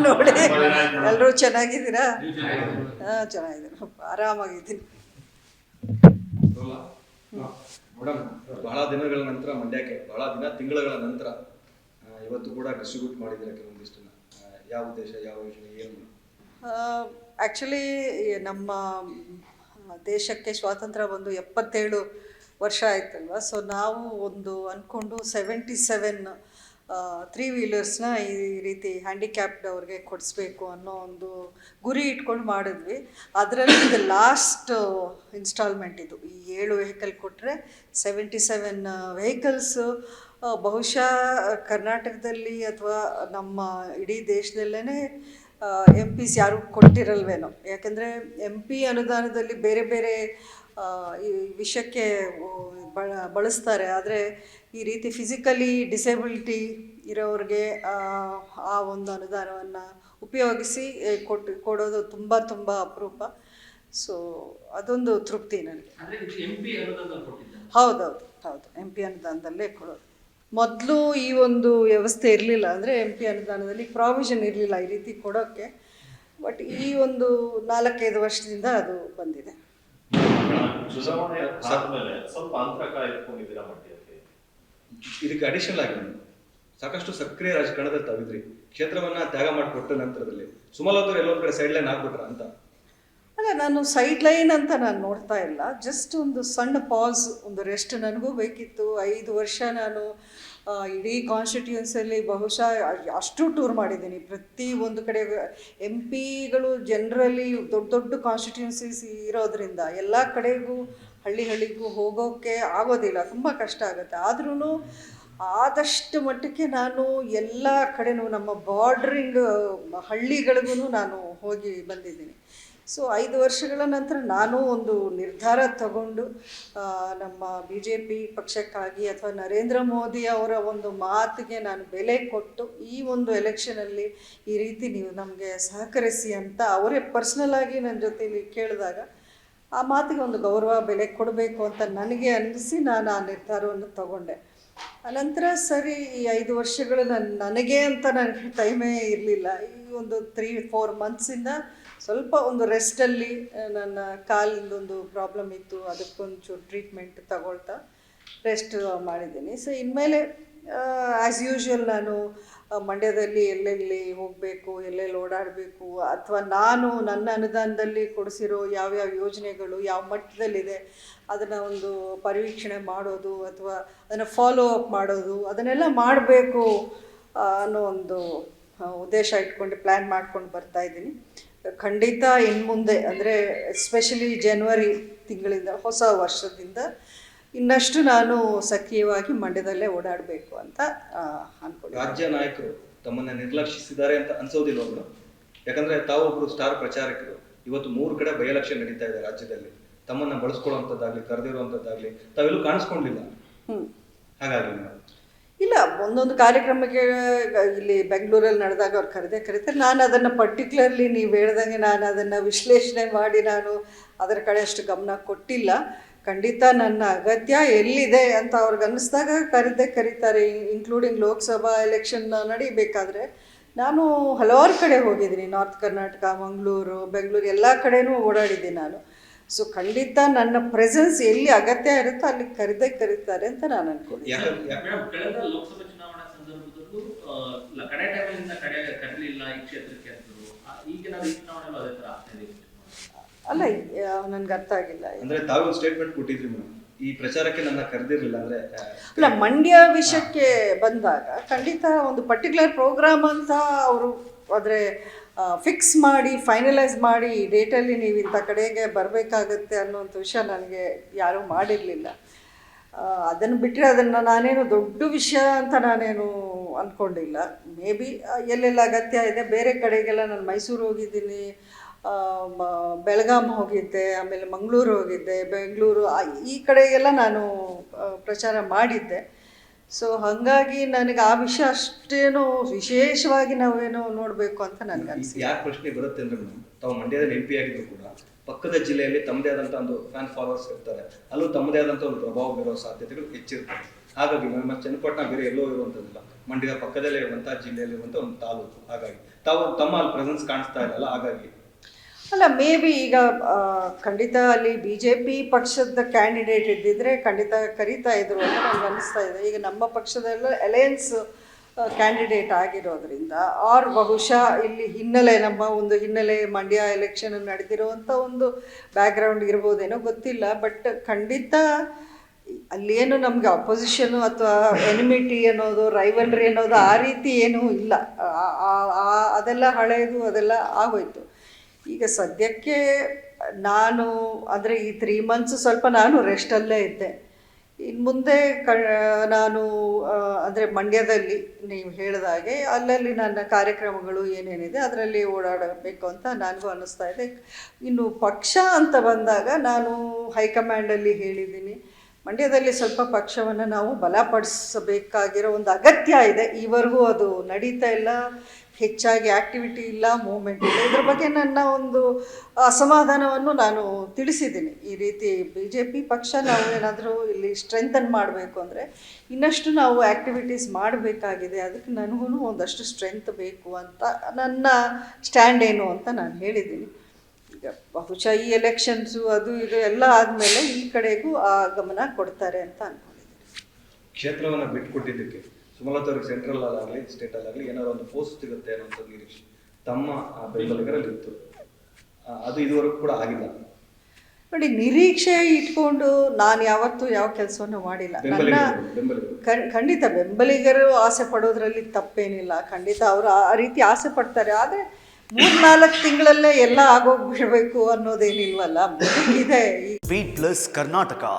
ನೋಡಿ ಎಲ್ಲರೂ ಚೆನ್ನಾಗಿದ್ದೀರಾ? ಹಾಂ, ಚೆನ್ನಾಗಿದ್ದೀನಿ, ಆರಾಮಾಗಿದ್ದೀನಿ. ಮೇಡಮ್, ಬಹಳ ದಿನಗಳ ನಂತರ ಮಂಡ್ಯಕ್ಕೆ, ಬಹಳ ತಿಂಗಳ ನಂತರ ಇವತ್ತು ಕೂಡ ಡಿಸ್ಟ್ರಿಬ್ಯೂಟ್ ಮಾಡಿದ್ದೀರಾ ಕೆಲವೊಂದಿಷ್ಟನ್ನ. ಯಾವ ಉದ್ದೇಶ, ಯಾವ ಯೋಜನೆ, ಏನು? ಆ್ಯಕ್ಚುಲಿ ನಮ್ಮ ದೇಶಕ್ಕೆ ಸ್ವಾತಂತ್ರ್ಯ ಬಂದು 77 ವರ್ಷ ಆಯ್ತಲ್ವ. ಸೊ ನಾವು ಒಂದು ಅಂದ್ಕೊಂಡು 77 3 ವೀಲರ್ಸ್ನ ಈ ರೀತಿ ಹ್ಯಾಂಡಿಕ್ಯಾಪ್ಡ್ ಅವ್ರಿಗೆ ಕೊಡಿಸ್ಬೇಕು ಅನ್ನೋ ಒಂದು ಗುರಿ ಇಟ್ಕೊಂಡು ಮಾಡಿದ್ವಿ. ಅದರಲ್ಲಿ ಇದು ಲಾಸ್ಟ್ ಇನ್ಸ್ಟಾಲ್ಮೆಂಟ್. ಇದು ಈ 7 ವೆಹಿಕಲ್ ಕೊಟ್ಟರೆ 77 ವೆಹಿಕಲ್ಸು ಬಹುಶಃ ಕರ್ನಾಟಕದಲ್ಲಿ ಅಥವಾ ನಮ್ಮ ಇಡೀ ದೇಶದಲ್ಲೇ MPs ಯಾರು ಕೊಟ್ಟಿರಲ್ವೇನೋ. ಯಾಕೆಂದರೆ MP ಅನುದಾನದಲ್ಲಿ ಬೇರೆ ಬೇರೆ ಈ ವಿಷಯಕ್ಕೆ ಬಳಸ್ತಾರೆ. ಆದರೆ ಈ ರೀತಿ ಫಿಸಿಕಲಿ ಡಿಸೇಬಿಲಿಟಿ ಇರೋರಿಗೆ ಆ ಒಂದು ಅನುದಾನವನ್ನು ಉಪಯೋಗಿಸಿ ಕೊಡೋದು ತುಂಬ ತುಂಬ ಅಪರೂಪ. ಸೊ ಅದೊಂದು ತೃಪ್ತಿ ನನಗೆ. ಹೌದೌದು, MP ಅನುದಾನದಲ್ಲೇ ಕೊಡೋದು. ಮೊದಲು ಈ ಒಂದು ವ್ಯವಸ್ಥೆ ಇರಲಿಲ್ಲ, ಅಂದರೆ MP ಅನುದಾನದಲ್ಲಿ ಪ್ರಾವಿಷನ್ ಇರಲಿಲ್ಲ ಈ ರೀತಿ ಕೊಡೋಕ್ಕೆ. ಬಟ್ ಈ ಒಂದು 4-5 ವರ್ಷದಿಂದ ಅದು ಬಂದಿದೆ. ಇದಕ್ಕೆ ಅಡಿಷನಲ್ ಆಗಿ ಸಾಕಷ್ಟು ಸಕ್ರಿಯ ರಾಜಕಾರಣದಲ್ಲಿ ತಾವಿದ್ರಿ. ಕ್ಷೇತ್ರವನ್ನ ತ್ಯಾಗ ಮಾಡಿಕೊಟ್ಟ ನಂತರದಲ್ಲಿ ಸುಮಲತಾ ಎಲ್ಲೊಂದು ಕಡೆ ಸೈಡ್ ಲೈನ್ ಆಗ್ಬಿಟ್ರ ಅಂತ? ಅಲ್ಲ, ನಾನು ಸೈಡ್ ಲೈನ್ ಅಂತ ನಾನು ನೋಡ್ತಾ ಇಲ್ಲ. ಜಸ್ಟ್ ಒಂದು ಸಣ್ಣ ಪಾಸ್, ಒಂದು ರೆಸ್ಟ್ ನನಗೂ ಬೇಕಿತ್ತು. 5 ವರ್ಷ ನಾನು ಇಡೀ ಕಾನ್ಸ್ಟಿಟ್ಯೂನ್ಸಿಯಲ್ಲಿ ಬಹುಶಃ ಅಷ್ಟು ಟೂರ್ ಮಾಡಿದ್ದೀನಿ. ಪ್ರತಿ ಒಂದು ಕಡೆ MPಗಳು ಜನರಲಿ ದೊಡ್ಡ ದೊಡ್ಡ ಕಾನ್ಸ್ಟಿಟ್ಯೂನ್ಸೀಸ್ ಇರೋದ್ರಿಂದ ಎಲ್ಲ ಕಡೆಗೂ ಹಳ್ಳಿಗೂ ಹೋಗೋಕ್ಕೆ ಆಗೋದಿಲ್ಲ, ತುಂಬ ಕಷ್ಟ ಆಗುತ್ತೆ. ಆದ್ರೂ ಆದಷ್ಟು ಮಟ್ಟಕ್ಕೆ ನಾನು ಎಲ್ಲ ಕಡೆನೂ ನಮ್ಮ ಬಾರ್ಡ್ರಿಂಗ್ ಹಳ್ಳಿಗಳಿಗೂ ನಾನು ಹೋಗಿ ಬಂದಿದ್ದೀನಿ. ಸೊ 5 ವರ್ಷಗಳ ನಂತರ ನಾನು ಒಂದು ನಿರ್ಧಾರ ತಗೊಂಡು ನಮ್ಮ BJP ಪಕ್ಷಕ್ಕಾಗಿ ಅಥವಾ ನರೇಂದ್ರ ಮೋದಿ ಅವರ ಒಂದು ಮಾತಿಗೆ ನಾನು ಬೆಲೆ ಕೊಟ್ಟು ಈ ಒಂದು ಎಲೆಕ್ಷನಲ್ಲಿ ಈ ರೀತಿ ನೀವು ನಮಗೆ ಸಹಕರಿಸಿ ಅಂತ ಅವರೇ ಪರ್ಸ್ನಲ್ ಆಗಿ ನನ್ನ ಜೊತೆಲಿ ಕೇಳಿದಾಗ ಆ ಮಾತಿಗೆ ಒಂದು ಗೌರವ ಬೆಲೆ ಕೊಡಬೇಕು ಅಂತ ನನಗೆ ಅನ್ನಿಸಿ ನಾನು ಆ ನಿರ್ಧಾರವನ್ನು ತಗೊಂಡೆ. ಅನಂತರ ಸರಿ, ಈ 5 ವರ್ಷಗಳು ನನಗೆ ಅಂತ ನನಗೆ ಟೈಮೇ ಇರಲಿಲ್ಲ. ಈ ಒಂದು 3-4 ಮಂತ್ಸಿಂದ ಸ್ವಲ್ಪ ಒಂದು ರೆಸ್ಟಲ್ಲಿ, ನನ್ನ ಕಾಲಿಂದೊಂದು ಪ್ರಾಬ್ಲಮ್ ಇತ್ತು, ಅದಕ್ಕೊಂಚೂರು ಟ್ರೀಟ್ಮೆಂಟ್ ತಗೊಳ್ತಾ ರೆಸ್ಟ್ ಮಾಡಿದ್ದೀನಿ. ಸೊ ಇನ್ಮೇಲೆ ಆ್ಯಸ್ ಯೂಶ್ವಲ್ ನಾನು ಮಂಡ್ಯದಲ್ಲಿ ಎಲ್ಲೆಲ್ಲಿ ಹೋಗಬೇಕು, ಎಲ್ಲೆಲ್ಲಿ ಓಡಾಡಬೇಕು, ಅಥವಾ ನಾನು ನನ್ನ ಅನುದಾನದಲ್ಲಿ ಕೊಡಿಸಿರೋ ಯಾವ್ಯಾವ ಯೋಜನೆಗಳು ಯಾವ ಮಟ್ಟದಲ್ಲಿದೆ ಅದನ್ನು ಒಂದು ಪರಿವೀಕ್ಷಣೆ ಮಾಡೋದು ಅಥವಾ ಅದನ್ನು ಫಾಲೋ ಅಪ್ ಮಾಡೋದು, ಅದನ್ನೆಲ್ಲ ಮಾಡಬೇಕು ಅನ್ನೋ ಒಂದು ಉದ್ದೇಶ ಇಟ್ಕೊಂಡು ಪ್ಲ್ಯಾನ್ ಮಾಡ್ಕೊಂಡು ಬರ್ತಾಯಿದ್ದೀನಿ. ಖಂಡಿತ ಇನ್ನು ಮುಂದೆ, ಅಂದರೆ ಎಸ್ಪೆಷಲಿ ಜನವರಿ ತಿಂಗಳಿಂದ, ಹೊಸ ವರ್ಷದಿಂದ ಇನ್ನಷ್ಟು ನಾನು ಸಕ್ರಿಯವಾಗಿ ಮಂಡ್ಯದಲ್ಲೇ ಓಡಾಡಬೇಕು ಅಂತ ಅಂದ್ಕೊಂಡು. ರಾಜ್ಯ ನಾಯಕರು ತಮ್ಮನ್ನ ನಿರ್ಲಕ್ಷಿಸಿದ್ದಾರೆ ಅಂತ ಅನ್ಸೋದಿಲ್ಲ? ಯಾಕಂದ್ರೆ ತಾವೊಬ್ರು ಸ್ಟಾರ್ ಪ್ರಚಾರಕರು. ಇವತ್ತು 3 ಕಡೆ ಬೈ ಎಲೆಕ್ಷನ್ ನಡೀತಾ ಇದೆ ರಾಜ್ಯದಲ್ಲಿ. ತಮ್ಮನ್ನ ಬಳಸ್ಕೊಳ್ಳುವಂಥದ್ದಾಗ್ಲಿ, ಕರೆದಿರುವಂಥದ್ದಾಗ್ಲಿ ತಾವೆಲ್ಲೂ ಕಾಣಿಸ್ಕೊಂಡಿಲ್ಲ. ಹಾಗಾಗಿ ಇಲ್ಲ, ಒಂದೊಂದು ಕಾರ್ಯಕ್ರಮಕ್ಕೆ ಇಲ್ಲಿ ಬೆಂಗಳೂರಲ್ಲಿ ನಡೆದಾಗ ಅವ್ರು ಕರೀತಾರೆ. ನಾನು ಅದನ್ನು ಪರ್ಟಿಕ್ಯುಲರ್ಲಿ ನೀವು ಹೇಳ್ದಂಗೆ ನಾನು ಅದನ್ನು ವಿಶ್ಲೇಷಣೆ ಮಾಡಿ ನಾನು ಅದರ ಕಡೆ ಅಷ್ಟು ಗಮನ ಕೊಟ್ಟಿಲ್ಲ. ಖಂಡಿತ ನನ್ನ ಅಗತ್ಯ ಎಲ್ಲಿದೆ ಅಂತ ಅವ್ರಿಗೆ ಅನ್ನಿಸ್ದಾಗ ಕರೀತಾರೆ. ಇನ್ಕ್ಲೂಡಿಂಗ್ ಲೋಕಸಭಾ ಎಲೆಕ್ಷನ್ ನಡೀಬೇಕಾದ್ರೆ ನಾನು ಹಲವಾರು ಕಡೆ ಹೋಗಿದ್ದೀನಿ. ನಾರ್ತ್ ಕರ್ನಾಟಕ, ಮಂಗಳೂರು, ಬೆಂಗಳೂರು ಎಲ್ಲ ಕಡೆನೂ ಓಡಾಡಿದ್ದೀನಿ ನಾನು. ಸೊ ಖಂಡಿತ ನನ್ನ ಪ್ರೆಸೆನ್ಸ್ ಎಲ್ಲಿ ಅಗತ್ಯ ಇರುತ್ತೋ ಅಲ್ಲಿ ಕರೀತಾರೆ ಅಂತ ನಾನು ಅನ್ಕೊಂಡಿದ್ದೀನಿ. ಕಳೆದ ಲೋಕಸಭಾ ಚುನಾವಣಾ ಸಂದರ್ಭದಲ್ಲೂ ಕಡೆ ಟೈಮಿಂದ ಕರೀಲಿಲ್ಲ ಈ ಕ್ಷೇತ್ರಕ್ಕೆ ಅಂತಂದ್ರು. ಈಗಿನ ಚುನಾವಣೆಯಲ್ಲೂ ಅದೇ ತರ ಆಗ್ತಾ ಇದೆ ಅಲ್ಲ? ನನ್ಗೆ ಅರ್ಥ ಆಗಿಲ್ಲ. ಅಂದ್ರೆ ತಾವು ಸ್ಟೇಟ್ಮೆಂಟ್ ಕೊಟ್ಟಿದ್ರಿ ಮೇಡಮ್, ಈ ಪ್ರಚಾರಕ್ಕೆ ನನ್ನ ಕರೆದಿರಲಿಲ್ಲ ಅಂದ್ರೆ. ಅಲ್ಲ, ಮಂಡ್ಯ ವಿಷಯಕ್ಕೆ ಬಂದಾಗ ಖಂಡಿತ ಒಂದು ಪರ್ಟಿಕ್ಯುಲರ್ ಪ್ರೋಗ್ರಾಮ್ ಅಂತ ಅವರು ಆದರೆ ಫಿಕ್ಸ್ ಮಾಡಿ ಫೈನಲೈಸ್ ಮಾಡಿ ಈ ಡೇಟಲ್ಲಿ ನೀವು ಇಂಥ ಕಡೆಗೆ ಬರಬೇಕಾಗತ್ತೆ ಅನ್ನೋಂಥ ವಿಷಯ ನನಗೆ ಯಾರೂ ಮಾಡಿರಲಿಲ್ಲ. ಅದನ್ನು ಬಿಟ್ಟರೆ ಅದನ್ನು ನಾನೇನು ದೊಡ್ಡ ವಿಷಯ ಅಂತ ನಾನೇನು ಅಂದ್ಕೊಂಡಿಲ್ಲ. ಮೇ ಬಿ ಎಲ್ಲೆಲ್ಲ ಅಗತ್ಯ ಇದೆ, ಬೇರೆ ಕಡೆಗೆಲ್ಲ ನಾನು ಮೈಸೂರು ಹೋಗಿದ್ದೀನಿ, ಬೆಳಗಾಂ ಹೋಗಿದ್ದೆ, ಆಮೇಲೆ ಮಂಗಳೂರು ಹೋಗಿದ್ದೆ, ಬೆಂಗಳೂರು, ಈ ಕಡೆಗೆಲ್ಲ ನಾನು ಪ್ರಚಾರ ಮಾಡಿದ್ದೆ. ಸೊ ಹಾಗಾಗಿ ನನಗೆ ಆ ವಿಷಯ ಅಷ್ಟೇನು ವಿಶೇಷವಾಗಿ ನಾವೇನೋ ನೋಡಬೇಕು ಅಂತ ನನಗೆ ಅನಿಸಿದೆ. ಯಾಕೆ ಪ್ರಶ್ನೆ ಬರುತ್ತೆ ಅಂದರೆ ಮೇಡಮ್, ತಾವು ಮಂಡ್ಯದಲ್ಲಿ MP ಆಗಿದ್ರು ಕೂಡ ಪಕ್ಕದ ಜಿಲ್ಲೆಯಲ್ಲಿ ತಮ್ಮದೇ ಆದಂಥ ಒಂದು ಫ್ಯಾನ್ ಫಾಲೋವರ್ಸ್ ಇರ್ತಾರೆ, ಅಲ್ಲೂ ತಮ್ಮದೇ ಆದಂಥ ಒಂದು ಪ್ರಭಾವ ಬೀರೋ ಸಾಧ್ಯತೆಗಳು ಹೆಚ್ಚಿರ್ತವೆ. ಹಾಗಾಗಿ ನಮ್ಮ ಚನ್ನಪಟ್ಟಣ ಬೇರೆ ಎಲ್ಲೋ ಇರುವಂಥದ್ದಿಲ್ಲ, ಮಂಡ್ಯದ ಪಕ್ಕದಲ್ಲೇ ಇರುವಂತಹ ಜಿಲ್ಲೆಯಲ್ಲಿರುವಂಥ ಒಂದು ತಾಲೂಕು. ಹಾಗಾಗಿ ತಮ್ಮ ಅಲ್ಲಿ ಪ್ರೆಸೆನ್ಸ್ ಕಾಣಿಸ್ತಾ ಇರಲ್ಲ. ಹಾಗಾಗಿ ಅಲ್ಲ, ಮೇ ಬಿ ಈಗ ಖಂಡಿತ ಅಲ್ಲಿ BJP ಪಕ್ಷದ ಕ್ಯಾಂಡಿಡೇಟ್ ಇದ್ದಿದ್ರೆ ಖಂಡಿತ ಕರೀತಾ ಇದ್ರು ಅಂತ ನನಗೆ ಅನಿಸ್ತಾ ಇದೆ. ಈಗ ನಮ್ಮ ಪಕ್ಷದಲ್ಲ ಅಲಯನ್ಸ್ ಕ್ಯಾಂಡಿಡೇಟ್ ಆಗಿರೋದ್ರಿಂದ ಬಹುಶಃ ಇಲ್ಲಿ ನಮ್ಮ ಒಂದು ಹಿನ್ನೆಲೆ ಮಂಡ್ಯ ಎಲೆಕ್ಷನ್ ನಡೆದಿರುವಂಥ ಒಂದು ಬ್ಯಾಕ್ಗ್ರೌಂಡ್ ಇರ್ಬೋದೇನೋ ಗೊತ್ತಿಲ್ಲ. ಬಟ್ ಖಂಡಿತ ಅಲ್ಲೇನು ನಮಗೆ ಅಪೋಸಿಷನು ಅಥವಾ ಎನಿಮಿಟಿ ಅನ್ನೋದು, ರೈವಲ್ರಿ ಅನ್ನೋದು ಆ ರೀತಿ ಏನೂ ಇಲ್ಲ. ಅದೆಲ್ಲ ಹಳೆಯದು, ಅದೆಲ್ಲ ಆಗೋಯ್ತು. ಈಗ ಸದ್ಯಕ್ಕೆ ನಾನು ಅಂದರೆ ಈ 3 months ಸ್ವಲ್ಪ ನಾನು ರೆಸ್ಟಲ್ಲೇ ಇದ್ದೆ. ಇನ್ನು ಮುಂದೆ ನಾನು ಅಂದರೆ ಮಂಡ್ಯದಲ್ಲಿ ನೀವು ಹೇಳಿದಾಗೆ ಅಲ್ಲಲ್ಲಿ ನನ್ನ ಕಾರ್ಯಕ್ರಮಗಳು ಏನೇನಿದೆ ಅದರಲ್ಲಿ ಓಡಾಡಬೇಕು ಅಂತ ನನಗೂ ಅನ್ನಿಸ್ತಾ ಇದೆ. ಇನ್ನು ಪಕ್ಷ ಅಂತ ಬಂದಾಗ ನಾನು ಹೈಕಮಾಂಡಲ್ಲಿ ಹೇಳಿದ್ದೀನಿ, ಮಂಡ್ಯದಲ್ಲಿ ಸ್ವಲ್ಪ ಪಕ್ಷವನ್ನು ನಾವು ಬಲಪಡಿಸಬೇಕಾಗಿರೋ ಒಂದು ಅಗತ್ಯ ಇದೆ. ಈವರೆಗೂ ಅದು ನಡೀತಾ ಇಲ್ಲ, ಹೆಚ್ಚಾಗಿ ಆ್ಯಕ್ಟಿವಿಟಿ ಇಲ್ಲ, ಮೂವ್ಮೆಂಟ್ ಇಲ್ಲ. ಇದ್ರ ಬಗ್ಗೆ ನನ್ನ ಒಂದು ಅಸಮಾಧಾನವನ್ನು ನಾನು ತಿಳಿಸಿದ್ದೀನಿ. ಈ ರೀತಿ BJP ಪಕ್ಷ ನಾವು ಏನಾದರೂ ಇಲ್ಲಿ ಸ್ಟ್ರೆಂಥನ್ ಮಾಡಬೇಕು ಅಂದರೆ ಇನ್ನಷ್ಟು ನಾವು ಆ್ಯಕ್ಟಿವಿಟೀಸ್ ಮಾಡಬೇಕಾಗಿದೆ, ಅದಕ್ಕೆ ನನಗೂ ಒಂದಷ್ಟು ಸ್ಟ್ರೆಂತ್ ಬೇಕು ಅಂತ ನನ್ನ ಸ್ಟ್ಯಾಂಡ್ ಏನು ಅಂತ ನಾನು ಹೇಳಿದ್ದೀನಿ. ಈಗ ಬಹುಶಃ ಈ ಎಲೆಕ್ಷನ್ಸು ಅದು ಇದು ಎಲ್ಲ ಆದಮೇಲೆ ಈ ಕಡೆಗೂ ಆ ಗಮನ ಕೊಡ್ತಾರೆ ಅಂತ ಅಂದ್ಕೊಂಡಿದ್ದೀನಿ. ಕ್ಷೇತ್ರವನ್ನು ಬಿಟ್ಟುಕೊಟ್ಟಿದ್ದಕ್ಕೆ ಸುಮಲತಾ ಅವ್ರಿಗೆ ಸೆಂಟ್ರಲ್ಲಾಗಲಿ ಸ್ಟೇಟಲ್ಲಾಗಲಿ ಏನಾದ್ರು ಒಂದು ಪೋಸ್ಟ್ ಸಿಗುತ್ತೆ ಅನ್ನೋಂಥ ನಿರೀಕ್ಷೆ ತಮ್ಮ ಬೆಂಬಲಿಗರಲ್ಲಿ ಇತ್ತು. ಅದು ಇದುವರೆಗೂ ಕೂಡ ಆಗಿಲ್ಲ. ನೋಡಿ, ನಿರೀಕ್ಷೆ ಇಟ್ಕೊಂಡು ನಾನು ಯಾವತ್ತೂ ಯಾವ ಕೆಲಸವನ್ನು ಮಾಡಿಲ್ಲ. ನನ್ನ ಖಂಡಿತ ಬೆಂಬಲಿಗರು ಆಸೆ ಪಡೋದ್ರಲ್ಲಿ ತಪ್ಪೇನಿಲ್ಲ. ಖಂಡಿತ ಅವರು ಆ ರೀತಿ ಆಸೆ ಪಡ್ತಾರೆ. ಆದರೆ 3-4 ತಿಂಗಳಲ್ಲೇ ಎಲ್ಲ ಆಗೋಗ್ಬಿಡ್ಬೇಕು ಅನ್ನೋದೇನಿಲ್ವಲ್ಲ, ಇದೆ. Beat Plus Karnataka.